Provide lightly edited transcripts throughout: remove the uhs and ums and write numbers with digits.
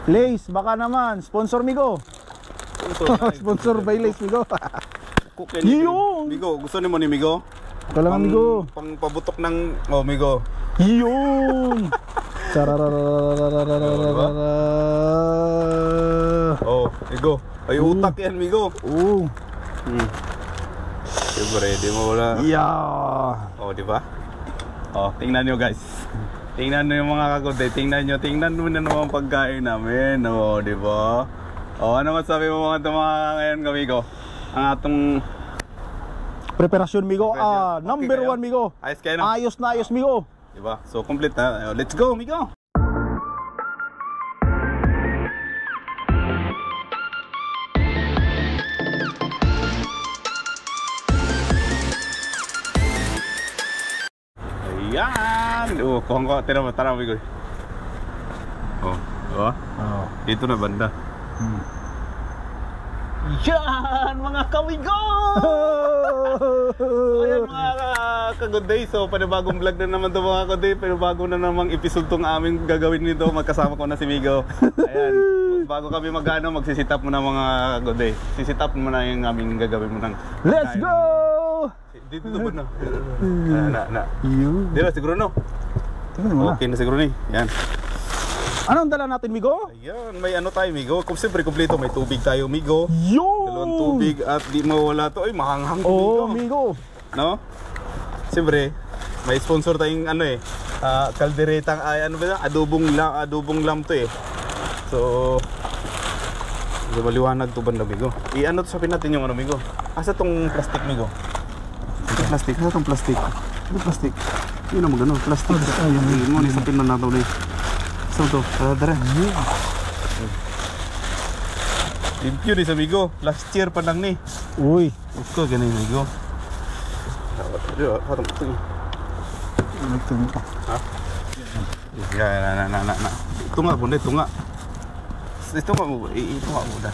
Lace, baka naman. Sponsor, Migo. Sponsor by Lace, Migo. Yung Migo, gusto ni mo ni Migo? Kailangan, Migo. Pang pabutok ng... Oh, Migo. Yung Oh, Migo. Ay, utak yan, Migo. Siyempre, di mo wala. Yeah. Oh, di ba? Oh, tingnan nyo guys. Tingnan nyo yung mga kakuday. Tingnan mo na naman pagkain namin. Oh, di ba? Oh, ano masabi mo mga ngayon, Migo? Ang atong preparasyon, Migo. Okay, Number 1, Migo. Ayos kayo na. Ayos na ayos, Migo. Diba? So, complete na. Let's go, Migo! Ayan! Oh, kuhang ko. Tara, Migo. Oh, diba? Oh. Dito na banda. Yan mga kawigo! So ayan mga kagoday, so panibagong vlog na naman ito mga kagoday. Panibago na namang episode itong aming gagawin nito. Magkasama ko na si Migo. Ayan, bago kami magsisit up muna mga kagoday. Sisit up muna yung aming gagawin mo ng Let's go! Dito ba na? Di ba siguro no? Okay na siguro ni. Yan. Anong dala natin, Migo? Ayan, may ano tayo, Migo. Siyempre, kumpleto. May tubig tayo, Migo. Yo! Dalawang tubig at di mawala to. Ay, mahanghang, oh, Migo. Migo. No? Siyempre, may sponsor tayong ano eh. Kalderetang, ano ba yan? Adobong lam to eh. So, maliwanag to banda, Migo. I-ano to sabihin natin yung ano, Migo. Asa tong plastic, Migo? Asa plastic? Asa tong plastic? Ano plastic? Yun naman gano'n, plastic. Ayun mo, nisapin na natin eh. So to, tara. Limpyo ni sa Migo. Last year pa lang ni. Uy. Usko, ganun Migo. Ha? Na. Ito nga, bunda, ito nga. Ito nga mo, bunda.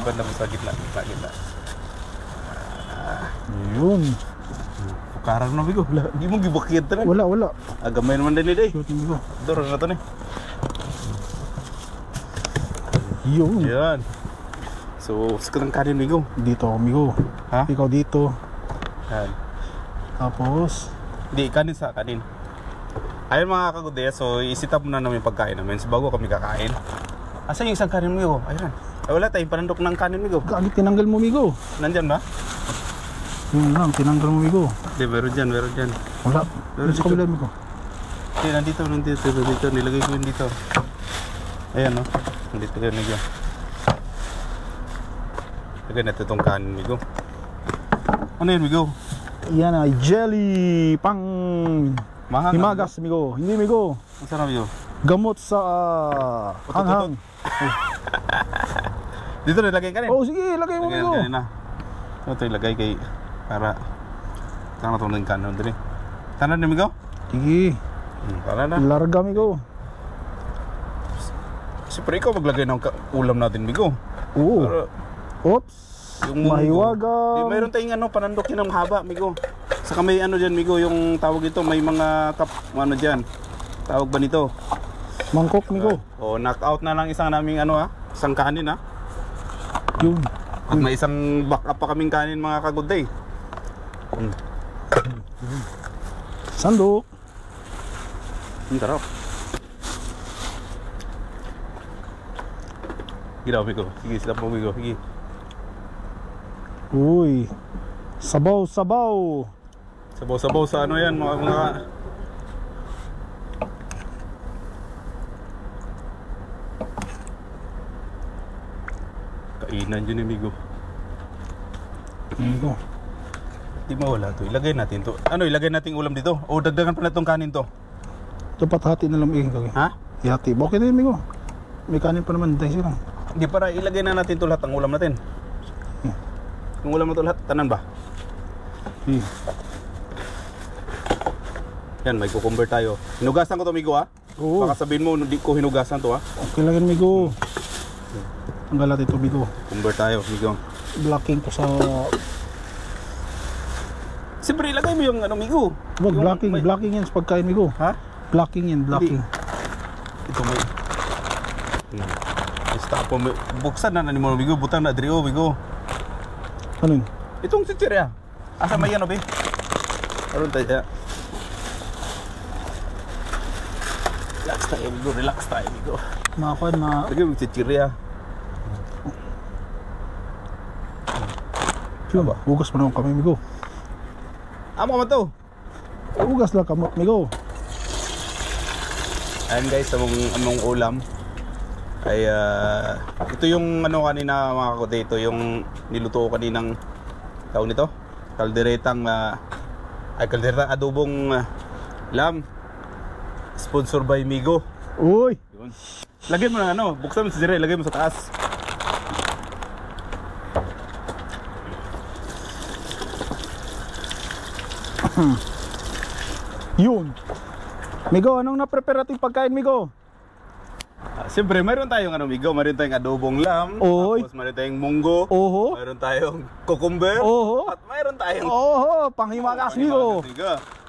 Banda mo sa gitna. Yun. Pukaran na Migo. Hindi mo gibakit na. Wala. Agamay naman din eh. Shoot, Migo. Doro na ito ni. Yun. Yan. So, sakit ang kanin, Migo. Dito ako, Migo. Ha? Ikaw dito. Yan. Tapos Di, kanin sa kanin. Ayun mga kagude, so isit up muna namin pagkain namin. So, bago kami kakain. Asan yung isang kanin, Migo? Ayun. Ay, wala tayong panandok ng kanin, Migo. Gagi, tinanggal mo, Migo. Nandyan ba? Yun lang, tinanggal mo, Migo. Di, meron dyan. Wala. Meron Sa kabila, Migo. Di, nandito. Nilagay ko yun dito. Ayan, no? Nandito yun, Migo. Lagay natin itong kanin, Migo. Ano yun, Migo? Yan ay jelly pang Mahang. himagas, Migo. Hindi, Migo. Ang sarap, Migo. Gamot sa hanghang. Dito nilagay kanin. Oh, sige, lagay mo, Migo. Lagay na. Ito ilagay kay para tama to ng kanin dali. Tanan ni Migo? Sige. Para na. Larga, Migo. Siyempre ikaw maglagay ng ulam natin, Migo. Oo. Para Oops. yung mahiwaga. Di, mayroon tayong ano, panandok yun ng haba, Migo. Saka may ano dyan, Migo, yung tawag ito, may mga ano dyan. Tawag ba nito? Mangkok, Migo. Knock out na lang isang naming ano isang kanin Yun. At may isang backup pa kaming kanin mga kaguday. Sandok. Ang sarap. Ginawa, Migo. Sige, silap mo, Migo. Sige. Uy. Sabaw. Sabaw-sabaw sa ano yan, mga kainan dyan, Migo. Migo. Di mawala to. Ilagay natin to. Ano, ilagay natin ulam dito? O dagdagan pa na itong kanin to? Dapat hati na lang, Migo. Ha? Ihati. Bakit na yun, Migo? May kanin pa naman. Tayo sila. Hindi, para ilagay na natin to lahat ang ulam natin. Yung ulam na to lahat, tanan ba? Yan, may cucumber tayo. Hinugasan ko to, Migo, Oo. Baka sabihin mo, hindi ko hinugasan to, Okay lang yan, Migo. Ang galat ito, Migo. Cucumber tayo, Migo. Blocking ko sa... Siyempre, ilagay mo yung ano, Migo. Wag, blocking yan sa pagkain, Migo. Ha? Blocking yan, blocking. Ito may... Basta po, buksan na ni mo, Migo. Butang na, Drio, Migo. Ano yun? Itong chichirya. Asa may ano, Bi? Aron tayo. Relax tayo, Migo. Relax tayo, Migo. Makakuan, Lagi mo chichirya. Yun, hugas mo naman kami, Migo. Amo ka man to. Hugas lang kamot, Migo. Ayan guys, among ulam ay ito yung ano kanina mga kakote, ito yung niluto ko kaninang tawag nito, kalderetang adobong lam, sponsor by Migo. Uy! Yun. Lagyan mo ng ano, buksan mo si Jere, lagyan mo sa taas. Yun! Migo, anong na-prepare natin pagkain, Migo? Siyempre, mayroon tayong ano, Migo, mayroon tayong adobong lam, Oy. tapos mayroon tayong munggo, Oho! mayroon tayong cucumber, Oho! at mayroon tayong Oho! Panghimagas, Migo!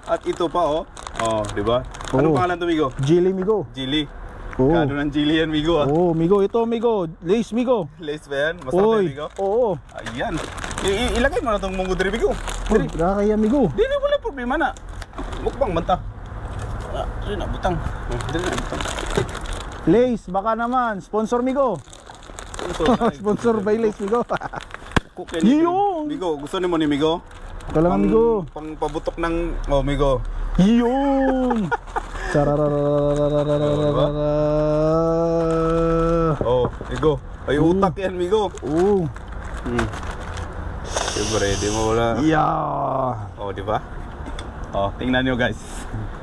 At ito pa di ba? Anong Oo. pangalan to, Migo? Jilly, Migo. Chili. Oo. Kano ng chili yan, Migo? Oo, Migo. Ito, Migo. Lace, Migo. Lace ba yan? Masarap yan, Uy! Migo? Oo. Ayan. Ilagay mo na itong munggo diri, Migo. Uy, kaya, Migo. Di na wala problema na. Mukbang banta. Dili na, butang. Dili na, butang. Lace, baka naman. Sponsor, Migo. Sponsor by Lace, Migo. Yun! Migo, gusto ni mo ni Migo? Kailangan, Migo. Pang pabutok ng... Migo. Yun! Migo. Ay, utak yan, Migo. Oo. Siyempre, di mo wala. Yeah! Di ba? Tingnan nyo guys.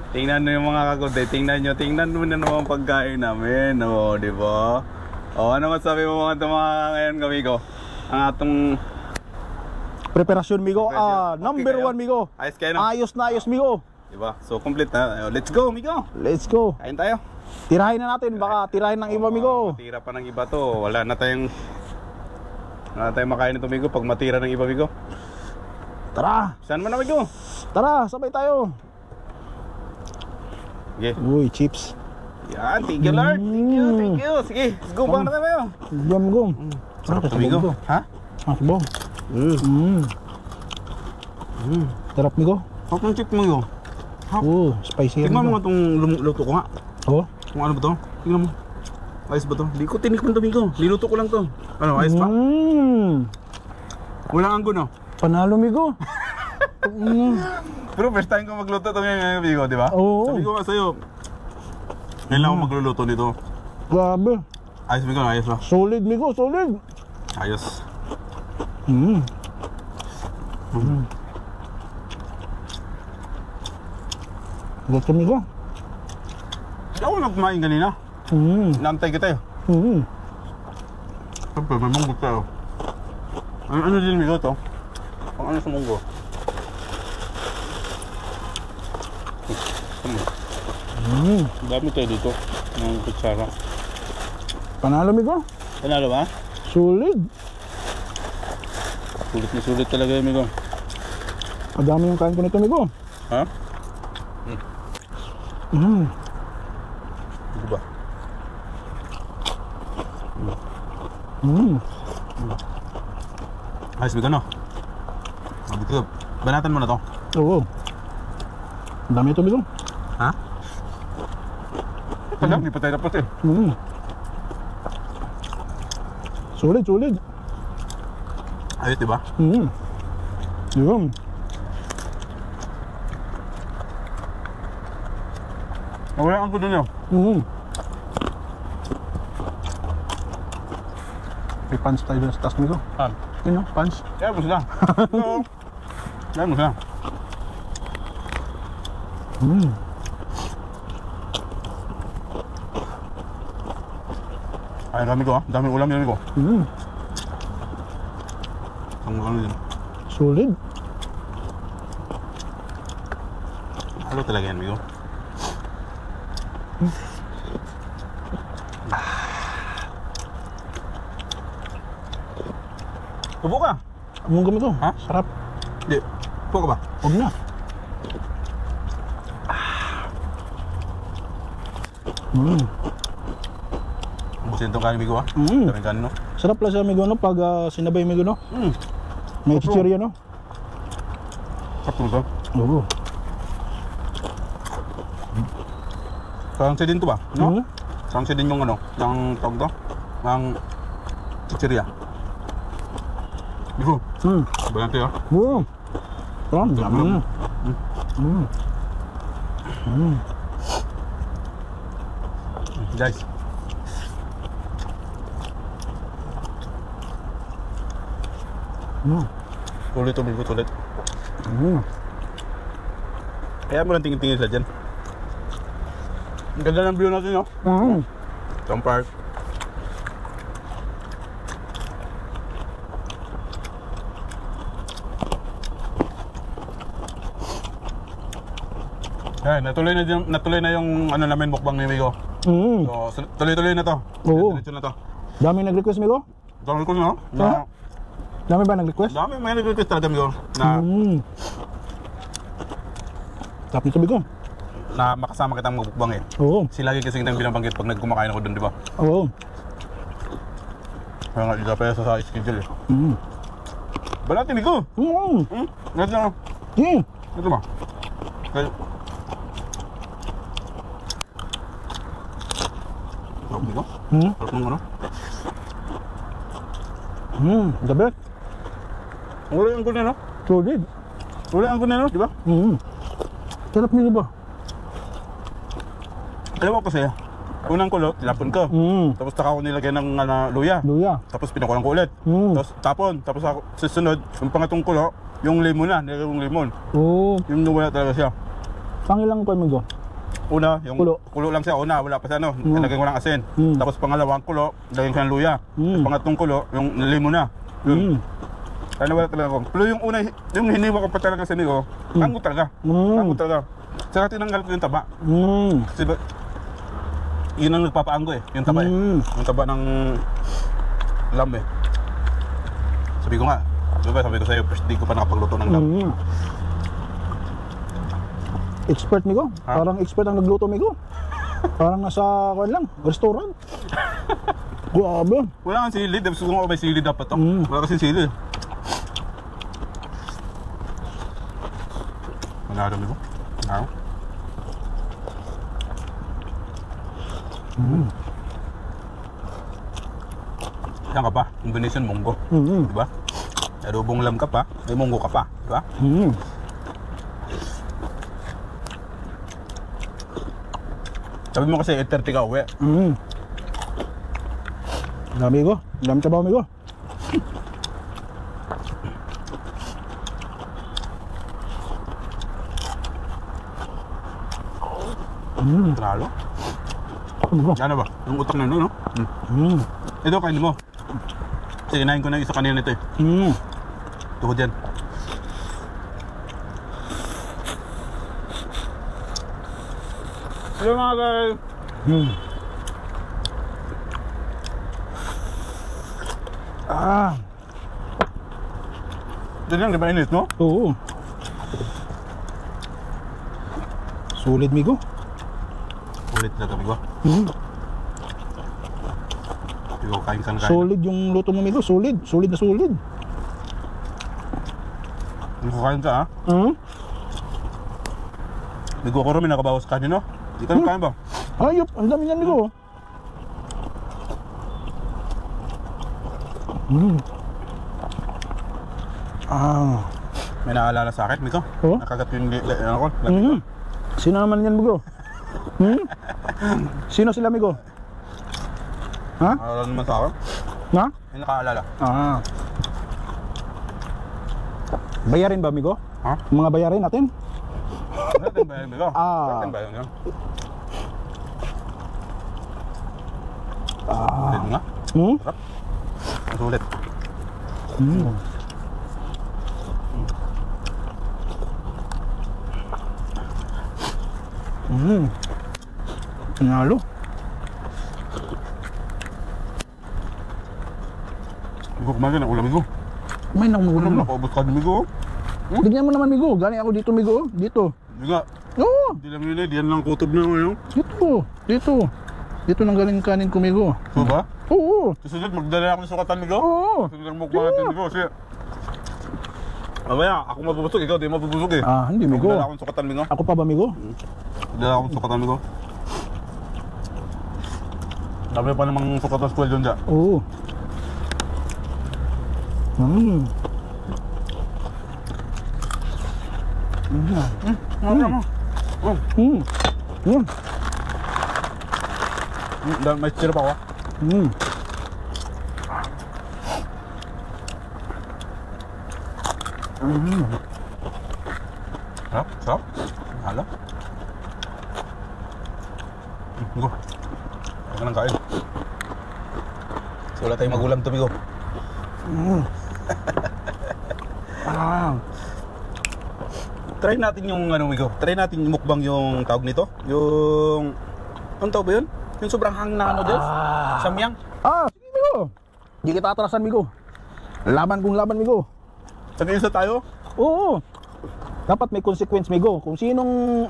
Tingnan nyo yung mga kakote. Tingnan mo na naman pagkain namin. Di ba? Ano masabi mo mga ngayon kami ko? Ang atong Preparasyon, Migo. Preparasyon. Number Okay kayo? 1, Migo. ayos kayo na. Ayos na ayos, Migo. Di ba? So complete na. Let's go, Migo. Let's go. Kain tayo. Tirahin na natin. Baka tirahin ng iba, Migo. Matira pa ng iba to. Wala na tayong makain nito, Migo. Pag matira ng iba, Migo. Tara. Saan mo na, Migo? Tara, sabay tayo. Sige. Uy, chips. Yan. Thank you, Lord. Thank you. Sige. Let's go. Bang na tayo. Gam, Migo. Sarap to, Migo. Ha? Sarap. Sarap, Migo. Sarap ng chip, Migo. Oo, spicy yan, Tingnan mo Migo. nga itong luto ko nga. Oo. Kung ano ba to? Tingnan mo. Ayos ba to? Hindi ko tinikman to, Migo. Niluto ko lang to. Ano, ayos pa? Walang anggo, no? Panalo, Migo. Pero first time ko magluto to ngayon, Migo, di ba? Oo. Sabi ko nga sa'yo, ngayon lang ako magluluto nito. Grabe. Ayos, Migo, ayos ba? Solid, Migo. Solid. Ayos. Gusto, Migo. Hindi ako nagkumain kanina. Naantay kita eh. Siyempre, may munggo tayo. Ano din, Migo, to? Pang ano sa munggo? Dami tayo dito ng kutsara. Panalo, Migo. Panalo ba? Solid. Sulit na sulit talaga yun, Migo. Madami yung kain ko nito, Migo. Ha? Ano ba? Ayos, Migo, no? Dito, banatan mo na to. Oo. Dami ito, Migo. Ha? Tagal, di pa tayo tapos eh. Solid, solid. Ayos, di ba? Yun. Wala ang kudo nyo. May pants tayo dun sa taas, Migo. Han? Yun, no? Pants. Kaya mo sila. Kaya mo sila. Ay, dami ko ah. Daming ulam yun ko. Ang ano din. Solid. Halo talaga yan, Migo. Tubo ka? Among gamit ko. Ha? Sarap. Hindi. Tubo ka ba? Huwag na. Busin itong kanin Migo ha. Daming kanin no. Sarap lang sa Migo no pag sinabay Migo no. May chichirya no. Sarap ito. Oo. Sarangsi din to ba? No? Sarangsi din yung ano, yung tawag to. Ang chichirya. Migo. Ba natin ha? Oo. Dami. Guys. Ulit. Kaya mo lang tingin-tingin sila dyan. Ang ganda ng view natin, no? Tom Park. Ayan, natuloy na yung ano namin mukbang ni Migo. So, tuloy-tuloy na to. Oo. Diretso na to. Dami nag-request Migo? Dami ko no? Na, Dami ba nag-request? dami may nag-request talaga Migo. Na, Tapos sabi ko. na makasama kitang magbukbang eh. Oo. Si lagi kasi kitang binabanggit pag nagkumakain ako doon, di ba? Oo. Kaya nga, hindi pa sa schedule eh. Balati Migo! Ngayon lang. Ito ba? Kaya... Sarap Migo? Sarap ng ano? Gabi. Wala yung kunin, no? Solid. Wala yung kunin, no? Di ba? Sarap nila ba? Alam mo kasi, unang kulo, tinapon ko. Tapos taka ko nilagay ng luya. Luya. Tapos pinakulang ko ulit. Tapos tapon. Tapos ako, susunod, yung pangatong kulo, yung lemon na, nilagay yung lemon. Oo. Yung nawala talaga siya. Pangilang ko Migo? Una, yung kulo lang siya. Una, wala pa siya, no? Nilagay ko ng asin. Tapos pangalawang kulo, nilagay ko ng luya. Pangatong kulo, yung lemon na. Yun. Kaya nawala talaga ako. Pero yung una, yung hiniwa ko pa talaga sa Migo, tango talaga. Tango talaga. Saka tinanggal ko yung taba. Kasi ba, yun ang nagpapaanggo eh, yung taba eh. Yung taba ng lamb eh. Sabi ko nga, sabi ko sa'yo, first day ko pa nakapagluto ng lamb. Expert Migo? Parang expert ang nagluto Migo. Parang nasa kuwan lang, restaurant. Grabe. Wala kang silid, gusto ko may silid dapat to. Wala kasi silid. Wala rin Migo. Wala. Yan ka pa, combination munggo. Diba? Adobong lam ka pa, may munggo ka pa. Diba? Sabi mo kasi 8:30 ka uwi. Dami ko. Dami trabaho Migo. Tralo. Migo. Yan na ba? Yung utak na no? Ito, kainin mo. Kasi kinain ko na isa kanina ito eh. Tuhod yan. Hello mga guys! Diyan lang, di ba init, no? Oo. Solid Migo. Ulit na kami ko. Ikaw kain ka na kain. Solid yung luto mo Migo. Solid. Solid na solid. Hindi ko kain ka ha? Migo ko rin, may nakabawas ka din no? Hindi ka kain ba? Ayop, ang dami niyan Migo. May naalala sa akin, Migo. Nakagat yung ano ko. Sino naman yan Migo? Sino sila Migo? Ha? Naalala naman sa akin. Ha? May nakaalala. Bayarin ba Migo? Ha? Mga bayarin natin? Natin ba yun, Migo? Natin ba yun yun? Ulit nga. Sarap. Mas ulit. Nalo. Migo, kumain ng ulam, Migo. May nang Ulam magulo. na, paubos ka din, Migo. Tignan mo naman Migo. Galing ako dito Migo. Dito. Migo, Oo. hindi lang yun eh. Diyan lang kutob na ngayon. Dito. Dito. Dito nang galing kanin ko, Migo. So ba? Oo. Susunod, magdala ako ng sukatan, Migo. Oo. Susunod mo pa natin, Migo. Kasi... Mamaya, ako mabubusog, ikaw di mabubusog eh. Ah, hindi, Migo. Magdala akong sukatan, Migo. Ako pa ba, Migo? Magdala akong sukatan, Migo. Dami pa namang sukatan school dyan dyan. Oo. May sirap ako. Sarap, sarap. Hala. Migo. Huwag ka nang kain. So wala tayong magulang to, Migo. Try natin yung ano, Migo. Try natin yung mukbang yung tawag nito. Yung... Anong tawag ba yun? Yung sobrang hangin na ano din? Samyang? Sige, Migo. Hindi kita atrasan, Migo. Laban kung laban, Migo. Sa tayo? Oo. Dapat may consequence, Migo. Kung sinong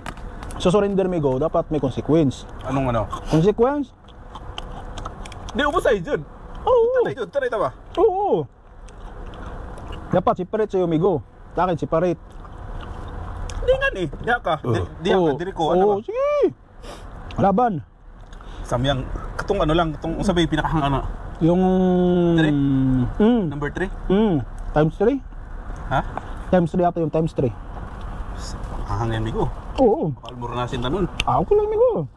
susurrender, Migo, dapat may consequence. Anong ano? Consequence? Hindi, ubos tayo dyan. Oo. Taray ba? Oo. Dapat separate sa'yo, Migo. Sa akin, separate. Hindi nga ni. Diya ka. Diya ka. Diri ko. Ano ba? Sige. Laban. Samyang. Katong ano lang. Katong sabi pinakahang ano. Yung... Three? Number 3? Times 3? Ha? Times 3 ata yung times 3. Hangin, Migo. Oo. Kalmuro nasin na nun. Ako lang, Migo.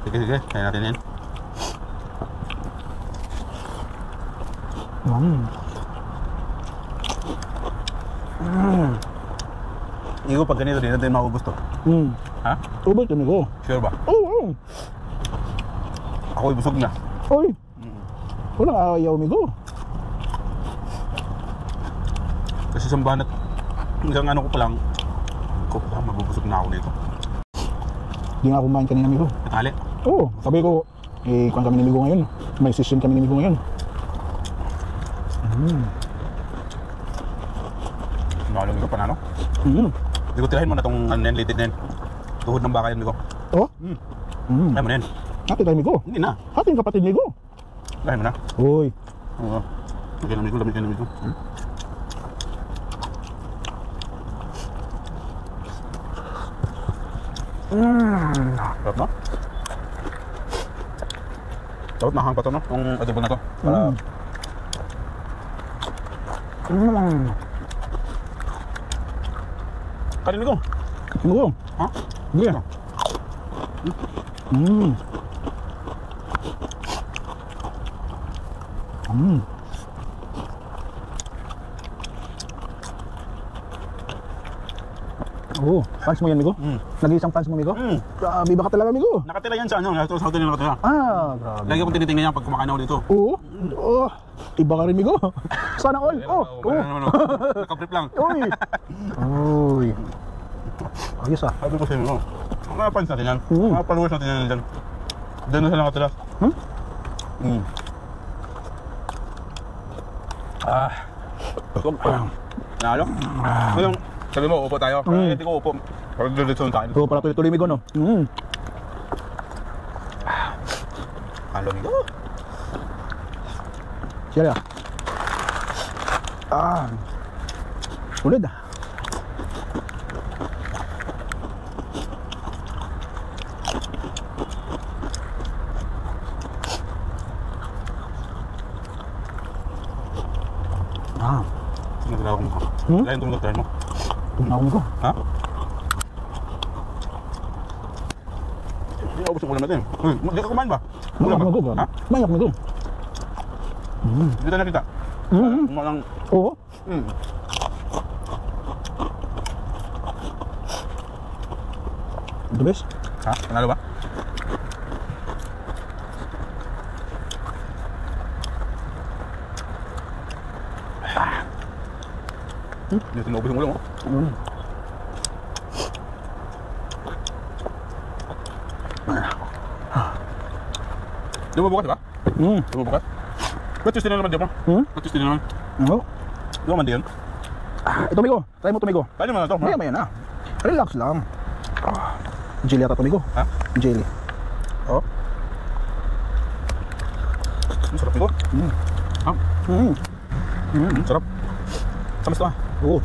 Sige. Kaya natin yan. Migo, pag ganito din natin maubos to. Ha? Ubus yun, Migo. Sure ba? Oo. Ako'y busog na. Oy. Walang ayaw, Migo. Kasi isang banat. Hanggang ano ko pa lang. Mabubusog na ako dito. Hindi nga kumain kanina, Migo. Natali. Oo. Sabi ko, kung kami ni Migo ngayon. May session kami ni Migo ngayon. Nakalami ka pa na, no? Hindi ko tirahin mo na itong unenlated na yan. Tuhod ng baka yan, Migo. Oo? Tirahin mo na yan. Hati tayo, Migo. Hindi na. Hati yung kapatid, Migo. Tirahin mo na. Uy. Oo. Lagyan na, Migo. Lamig ka na, Migo. Sarap na. Dapat mahang pa to, no? Yung adobo na to. Para... Kanin, Migo. Migo. Ha? Sige. Oo, fans mo yan, Migo? Nag-iisang fans mo, Migo? Grabe ba ka talaga, Migo? Nakatira yan sa ano? Sa hotel na nakatira. Grabe. Lagi akong tinitingnan yan pag kumakain ako dito. Oo. Iba ka rin, Migo. Sana all. Nakaprep lang. Uy. Uy. Ayos ah. Sabi ko sa inyo, mga fans natin yan. Mga followers natin yan dyan. Dyan na sila nakatira. Nalo? Ngayon, sabi mo, upo tayo. Hindi ko upo. Parang diretso tayo. Oo, para tuloy-tuloy, Migo, no? Halo, Migo. Siya Ulit ah. Nagalaw mo. Lain tumulog tayo mo. Tumawag ko. Ha? Hindi ubos yung ulam natin. Hindi ka kumain ba? Mayok, Migo ba? Ha? Mayok, Migo. Dito na kita. Malang... Oo. The best. Ha? Panalo ba? Hindi tinubos yung ulam mo. Lumubukat ba? Lumubukat? Ba't Tuesday na naman di mo? Ba't Tuesday na naman? Oo. Di ba mandi yun? Ito, Migo. Try mo ito, Migo. Kaya naman na ito. Maya na. Relax lang. Jelly ata to, amigo. Ha? Jelly. Oh. Sarap amigo. Ha? Sarap. Tamis to ah. Oo.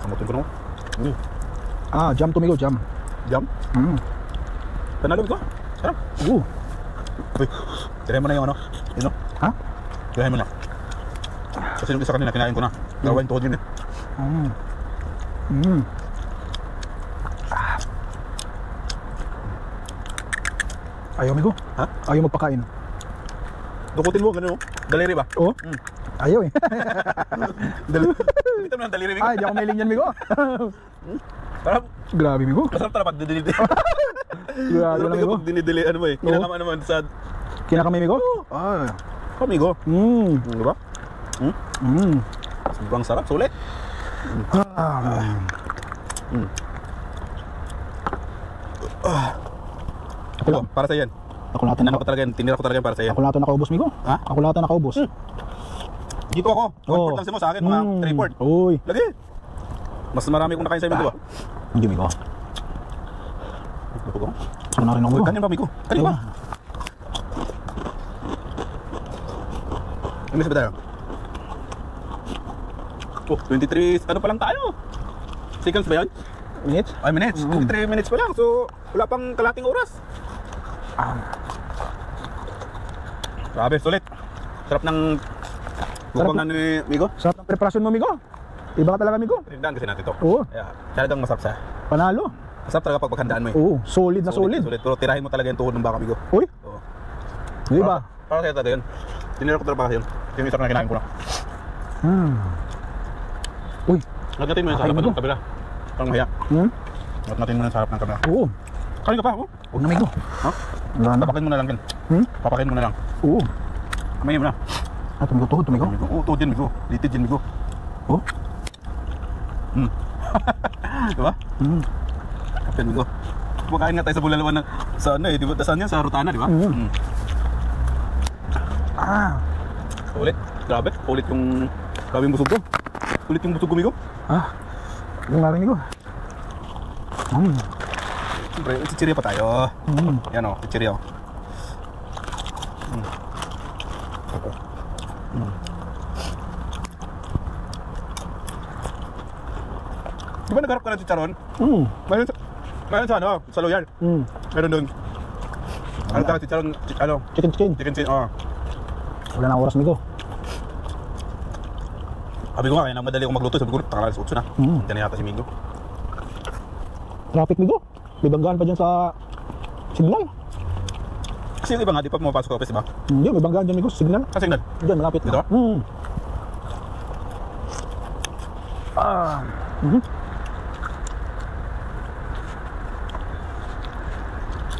Kamutin ko na mo. Jam to, amigo, jam. Jam. Panalo amigo. Sarap. Oo. Uy, tirahin mo na yung ano. Yun o. Ha? Tirahin mo na. Kasi yung isa kanina, kinain ko na. Dalawa yung tuhod yun eh. Ayaw, amigo. Ha? Ayaw magpakain. Dukutin mo, ganun o. Daliri ba? Oo. Ayaw eh. Dito mo ng daliri amigo. Ay, di ako may linya, amigo. Sarap. Grabe, amigo. Masarap talaga pag dinidili. Grabe Sarap lang, amigo amigo. pag dinidili. Ano mo eh. Kinakama naman sa Kinakamay, amigo? amigo. Di ba? Sobrang sarap. Sulit. Ako, para sa yan. Ako lahat na Tinira ko talaga yan. Tinira ko talaga yan para sa yan. Ako lahat na nakaubos, amigo. Ha? Ako lahat na nakaubos. Dito ako. 1/4 lang sa mo sa akin. Mga 3/4. Uy. Lagi. Mas marami kong nakain sa inyo. Diba? Hindi, amigo. Gusto ko. Gusto na rin ako. Uy, kanin ba amigo? Kanin ba? Imis ba tayo? Oh, 23, ano pa lang tayo? Seconds ba yun? Minutes? Ay, minutes. 23 minutes pa lang. So, wala pang kalating oras. Grabe, sulit. Sarap ng bukangan ni amigo. Sarap ng preparasyon mo, amigo. Iba ka talaga, amigo. Rindahan kasi natin to. Oo. Kaya, talagang masarap sa. Panalo. Masarap talaga pag paghandaan mo eh. Oo. Solid na solid. Sulit. Pero tirahin mo talaga yung tuhod ng baka, amigo. Uy. Oo. Di ba? Para kaya talaga yun. Tinira ko talaga yun. Yung isa na kinain ko na. Uy. Lagnatin mo yung sarap ng kabila. Parang mahiya. Lagnatin mo yung sarap ng kabila. Oo. Kain ka pa, oh. Huwag na, amigo. Ha? Wala na. Papakin mo na lang yan. Papakin mo na lang. Oo. Kamayin mo na. Amigo, tuhod, amigo. Oo, tuhod yan, amigo. Litid yan, amigo. Oo. Diba? Kapyan, amigo. Kumakain nga tayo sa Bulalawan ng sa ano eh, di ba? Saan yan? Sa Rutana, di ba? Ulit. Grabe. Ulit yung busog ko. Ulit yung busog ko, amigo. Yung nga rin, amigo. Siyempre, chichirya pa tayo. Yan o, chichirya o. Di ba nagharap ka ng chicharon? Mayroon sa ano, sa Loyal. Meron doon. Ano ka, chicharon, ano? Chicken. Chicken chin, oo. Wala na oras, amigo. Sabi ko nga, kaya nang madali akong magluto. Sabi ko, takalas 8 na. Diyan na yata si Mingo. Traffic, amigo. May banggaan pa dyan sa signal. Kasi yung iba nga, di pa pumapasok sa office, di ba? Hindi, may banggaan dyan, amigo. Signal. Kasi signal. Dyan, malapit. Dito?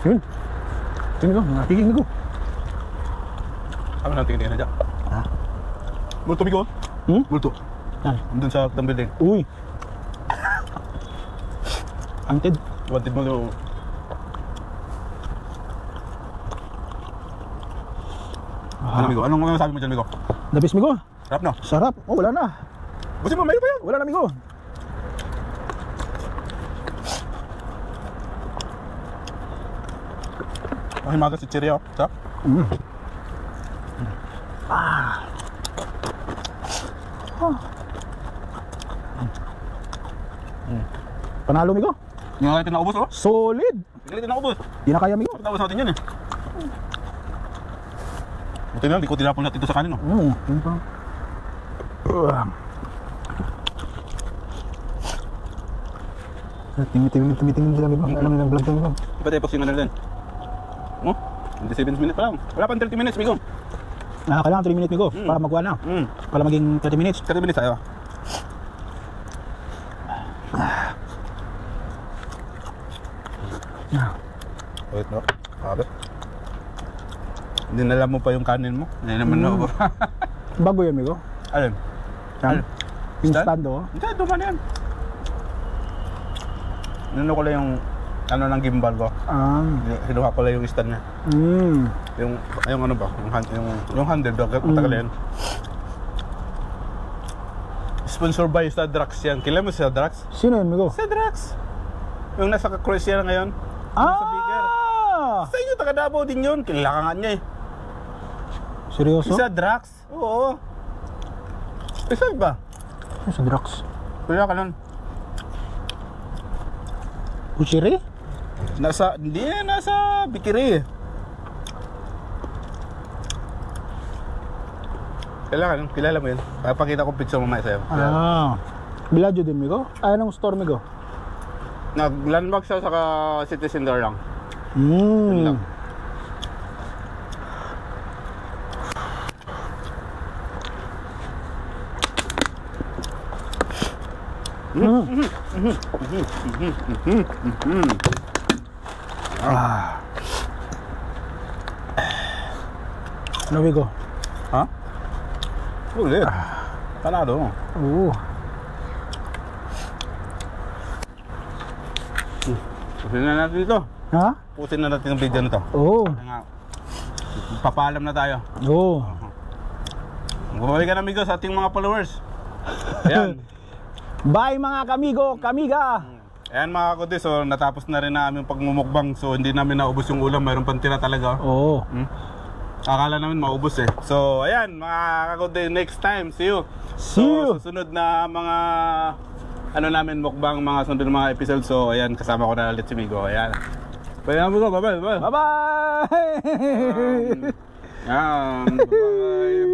Yun. Tingin ko, nakikingin ko. Ano lang tingin na dyan? Multo, Mingo. Multo. Yan. Doon sa building. Uy. Anted. Wanted mo doon. Ano, Mingo? Anong masasabi mo dyan, Mingo? Dabis, amigo. Sarap, no? Sarap. Oh, wala na. Busin mo, mayroon pa yan. Wala na, amigo. Ang himagas si Chiri, oh. Sarap. Panalo, amigo. Hindi na natin naubos, oh. Solid. Hindi natin naubos. Di na kaya, amigo. Bakit naubos natin yan, eh? Buti na lang, di ko tinapon natin ito sa kanin, oh. Yun pa. Tumitingin sila, amigo. Alam nilang vlog to, amigo. Iba tayo pagsingan na rin. Oh, 27 minutes pa lang. Wala pang 30 minutes, Migo. Kailangan 3 minutes, amigo. Para magkuha na. Para maging 30 minutes. 30 minutes tayo. Wait, no? Grabe. Hindi nalam mo pa yung kanin mo. Hindi naman na ako. Bago yun, amigo. Alin? Yan. Yung Stand? stand, oh. Hindi, duman yan. Nano ko lang yung ano ng gimbal ko. Kinuha ko lang yung stand niya. Yung ano ba? Yung handle dog. Matagal yan. Sponsor by Sadrax yan. Kailan mo si Sadrax? Sino yun, amigo? Sadrax! Yung nasa Croatia na ngayon. Sa Bigger. Sa inyo, taga Davao din yun. Kailangan niya eh. Seryoso? Isa Drax. Oo. Isa iba. Sa Drax. Kaya ka nun. Uchiri? Nasa Bikiri. Kilala mo yun. Papakita ko picture mamaya sa'yo. Biladyo din, Migo? Anong store, Migo? Nag-landmark siya sa City Center lang. Mm. Ano, Migo? Ha? Ulit. Panado. Oo. Pusin na natin ito. Ha? Pusin na natin ang video na ito. Oo. Papaalam na tayo. Oo. Bumalik ka na, amigo, sa ating mga followers. Ayan. Bye mga kamigo, kamiga. Ayan mga kutis, so natapos na rin na aming pagmumukbang. So hindi namin naubos yung ulam, mayroon pang tira talaga. Oo. Akala namin maubos eh. So ayan mga kakutis, next time, see you. See you. Susunod na mga ano namin mukbang, mga sunod na mga episode. So ayan, kasama ko na ulit si Migo. Ayan. Bye amigo, bye bye. Bye bye. Ayan, bye.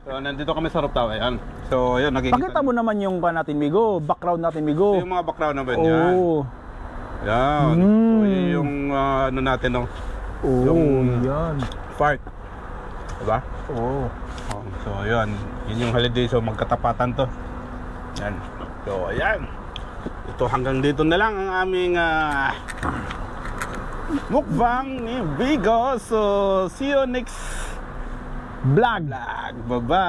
So nandito kami sa rooftop, ayan. So ayun, nakikita. Pakita mo naman yung natin, Migo. Background natin, Migo. Ito yung mga background naman yan. Oo. Yan. So yun yung ano natin, no? Oo, yan. Park. Diba? Oo. So yun, yun yung holiday. So magkatapatan to. Yan. So ayan. Ito hanggang dito na lang ang aming mukbang ni Vigo. So see you next Vlog. Bye-bye.